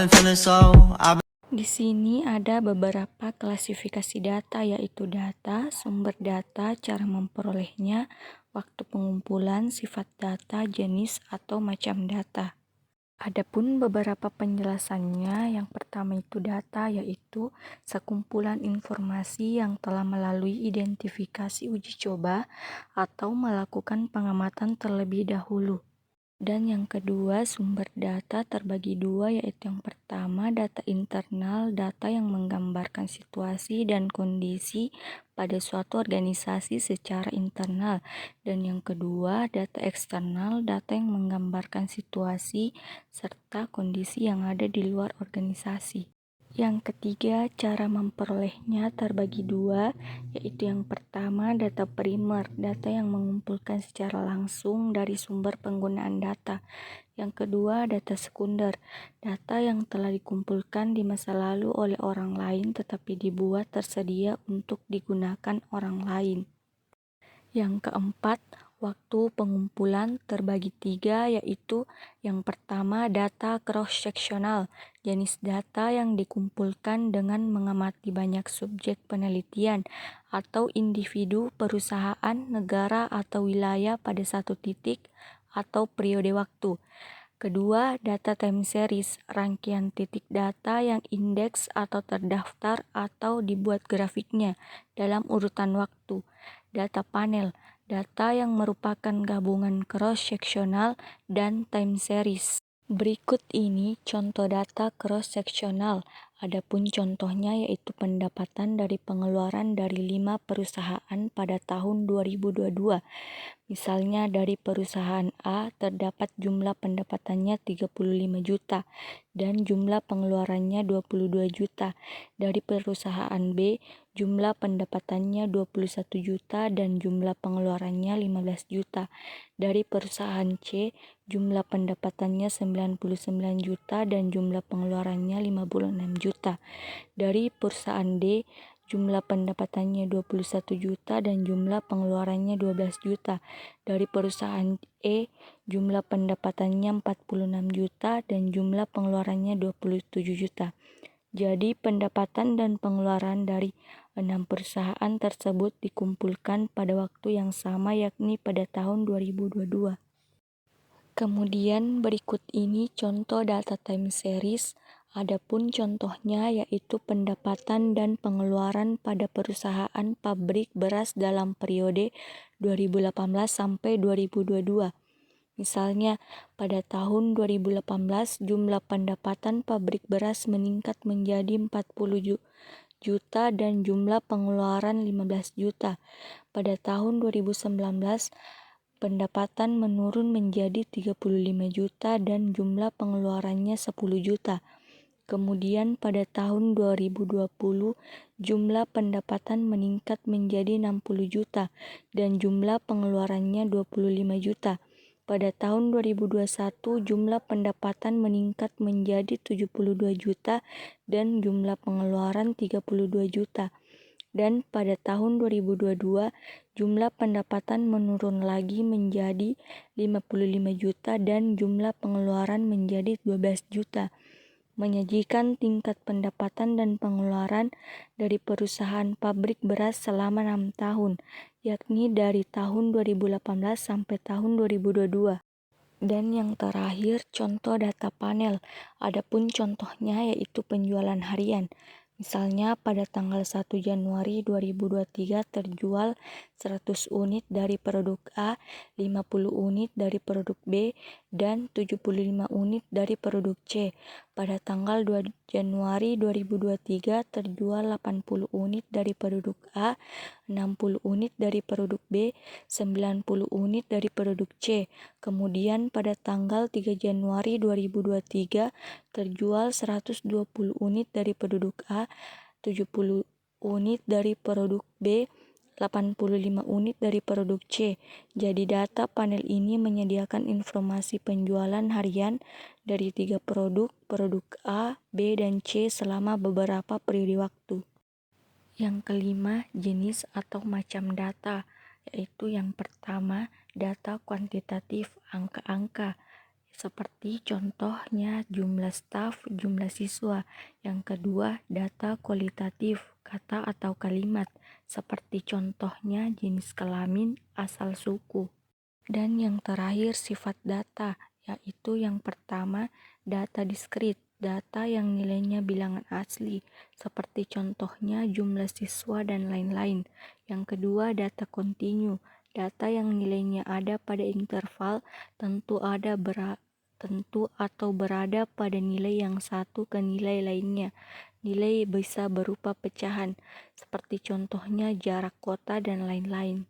been feeling so. Di sini ada beberapa klasifikasi data, yaitu data, sumber data, cara memperolehnya, waktu pengumpulan, sifat data, jenis atau macam data. Adapun beberapa penjelasannya, yang pertama itu data, yaitu sekumpulan informasi yang telah melalui identifikasi uji coba atau melakukan pengamatan terlebih dahulu. Dan yang kedua, sumber data terbagi dua, yaitu yang pertama data internal, data yang menggambarkan situasi dan kondisi pada suatu organisasi secara internal. Dan yang kedua, data eksternal, data yang menggambarkan situasi serta kondisi yang ada di luar organisasi. Yang ketiga, cara memperolehnya terbagi dua, yaitu yang pertama data primer, data yang mengumpulkan secara langsung dari sumber penggunaan data. Yang kedua, data sekunder, data yang telah dikumpulkan di masa lalu oleh orang lain tetapi dibuat tersedia untuk digunakan orang lain. Yang keempat, waktu pengumpulan terbagi tiga, yaitu yang pertama data cross-sectional, jenis data yang dikumpulkan dengan mengamati banyak subjek penelitian atau individu, perusahaan, negara, atau wilayah pada satu titik atau periode waktu. Kedua, data time series, rangkaian titik data yang indeks atau terdaftar atau dibuat grafiknya dalam urutan waktu. Data panel, data yang merupakan gabungan cross-sectional dan time series. Berikut ini contoh data cross-sectional. Adapun contohnya yaitu pendapatan dari pengeluaran dari 5 perusahaan pada tahun 2022. Misalnya dari perusahaan A terdapat jumlah pendapatannya 35 juta dan jumlah pengeluarannya 22 juta. Dari perusahaan B jumlah pendapatannya 21 juta dan jumlah pengeluarannya 15 juta. Dari perusahaan C jumlah pendapatannya 99 juta dan jumlah pengeluarannya 56 juta. Dari perusahaan D jumlah pendapatannya 21 juta dan jumlah pengeluarannya 12 juta. Dari perusahaan E, jumlah pendapatannya 46 juta dan jumlah pengeluarannya 27 juta. Jadi pendapatan dan pengeluaran dari 6 perusahaan tersebut dikumpulkan pada waktu yang sama, yakni pada tahun 2022. Kemudian berikut ini contoh data time series. Adapun contohnya yaitu pendapatan dan pengeluaran pada perusahaan pabrik beras dalam periode 2018 sampai 2022. Misalnya, pada tahun 2018 jumlah pendapatan pabrik beras meningkat menjadi 40 juta dan jumlah pengeluaran 15 juta. Pada tahun 2019 pendapatan menurun menjadi 35 juta dan jumlah pengeluarannya 10 juta. Kemudian pada tahun 2020 jumlah pendapatan meningkat menjadi 60 juta dan jumlah pengeluarannya 25 juta. Pada tahun 2021 jumlah pendapatan meningkat menjadi 72 juta dan jumlah pengeluaran 32 juta. Dan pada tahun 2022 jumlah pendapatan menurun lagi menjadi 55 juta dan jumlah pengeluaran menjadi 12 juta. Menyajikan tingkat pendapatan dan pengeluaran dari perusahaan pabrik beras selama 6 tahun, yakni dari tahun 2018 sampai tahun 2022. Dan yang terakhir, contoh data panel. Adapun contohnya yaitu penjualan harian. Misalnya pada tanggal 1 Januari 2023 terjual 100 unit dari produk A, 50 unit dari produk B, dan 75 unit dari produk C. Pada tanggal 2 Januari 2023 terjual 80 unit dari produk A, 60 unit dari produk B, 90 unit dari produk C. Kemudian pada tanggal 3 Januari 2023 terjual 120 unit dari produk A, 70 unit dari produk B, 85 unit dari produk C. Jadi data panel ini menyediakan informasi penjualan harian dari 3 produk A, B, dan C selama beberapa periode waktu. Yang kelima, jenis atau macam data, yaitu yang pertama, data kuantitatif, angka-angka. seperti contohnya jumlah staf, jumlah siswa. Yang kedua, data kualitatif, kata atau kalimat, seperti contohnya jenis kelamin, asal suku. Dan yang terakhir, sifat data, yaitu yang pertama, data diskrit, data yang nilainya bilangan asli, seperti contohnya jumlah siswa dan lain-lain. Yang kedua, data kontinu, data yang nilainya ada pada interval tentu atau berada pada nilai yang satu ke nilai lainnya. Nilai bisa berupa pecahan, seperti contohnya jarak kota dan lain-lain.